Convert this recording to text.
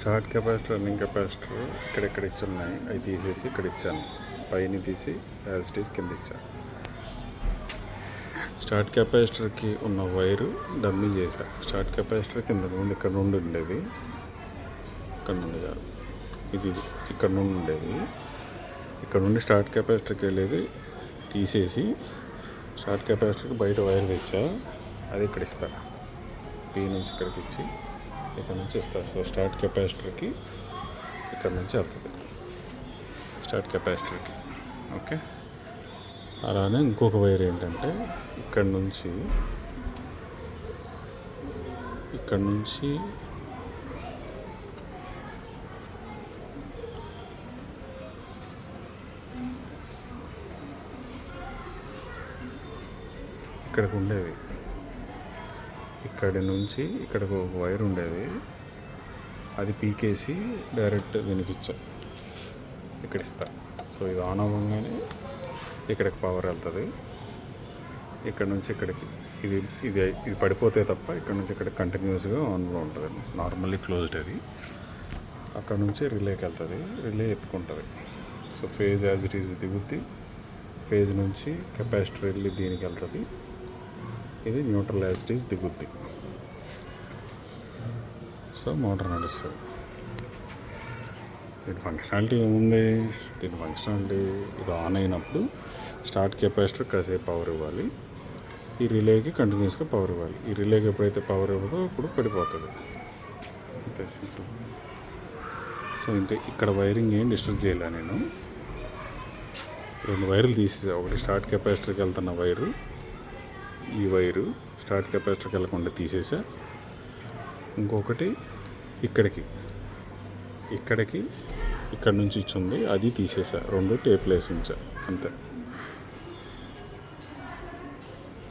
Start capacitor running capacitor ఇక్కడెక్కడ ఇచ్చి ఉన్నాయి అవి తీసేసి ఇక్కడ ఇచ్చాను. పైన తీసి యాజ్ ఇట్ ఈస్ కింద ఇచ్చాను. స్టార్ట్ కెపాసిటర్కి ఉన్న వైరు డమ్మీ చేశా. స్టార్ట్ కెపాసిటర్ కింద నుండి ఇక్కడ నుండి ఉండేది, ఇక్కడ నుండి కాదు, ఇది ఇక్కడ నుండి ఉండేది. ఇక్కడ నుండి స్టార్ట్ కెపాసిటర్కి వెళ్ళేది తీసేసి స్టార్ట్ కెపాసిటర్కి బయట వైర్ తెచ్చా. అది ఇక్కడ ఇస్తా. పీ నుంచి ఇక్కడికి ఇచ్చి ఇక్కడ నుంచి ఇస్తారు. సో స్టార్ట్ కెపాసిటర్కి ఇక్కడ నుంచి వెళ్తుంది స్టార్ట్ కెపాసిటర్కి. ఓకే, అలానే ఇంకొక వైర్ ఏంటంటే ఇక్కడ నుంచి ఇక్కడికి ఉండేది, ఇక్కడి నుంచి ఇక్కడికి ఒక వైర్ ఉండేది. అది పీకేసి డైరెక్ట్ దీనికి ఇచ్చా, ఇక్కడ ఇస్తా. సో ఇది ఆన్ అవ్వగానే ఇక్కడికి పవర్ వెళ్తుంది. ఇక్కడ నుంచి ఇక్కడికి ఇది ఇది ఇది పడిపోతే తప్ప ఇక్కడ నుంచి ఇక్కడ కంటిన్యూస్గా ఆన్లో ఉంటుంది. నార్మల్లీ క్లోజ్డ్ అది. అక్కడ నుంచి రిలేకి వెళ్తుంది, రిలే ఎత్తుకుంటుంది. So phase as it is దిగుద్ది. ఫేజ్ నుంచి కెపాసిటర్ వెళ్ళి దీనికి వెళ్తుంది. ఇది న్యూట్రల్ యాజ్ ఇట్ ఈజ్ దిగుద్ది. సో మోటార్ నడుస్తుంది. దీని ఫంక్షనాలిటీ ఏముంది? దీని ఫంక్షనాలిటీ ఇది ఆన్ అయినప్పుడు స్టార్ట్ కెపాసిటర్ కాసేపు పవర్ ఇవ్వాలి, ఈ రిలేకి కంటిన్యూస్గా పవర్ ఇవ్వాలి. ఈ రిలేకి ఎప్పుడైతే పవర్ ఇవ్వదో అప్పుడు పడిపోతుంది. అంతే సింపుల్. సో ఇంతే. ఇక్కడ వైరింగ్ ఏం డిస్టర్బ్ చేయలే నేను. 2 వైర్లు తీసేసా. ఒకటి స్టార్ట్ కెపాసిటర్కి వెళ్తున్న వైరు, ఈ వైరు స్టార్ట్ కెపాసిటర్కి వెళ్ళకుండా తీసేసా. ఇంకొకటి ఇక్కడికి ఇక్కడ నుంచి ఇచ్చింది, అది తీసేసా. 2 టేప్లు వేసి ఉంచా. అంతే.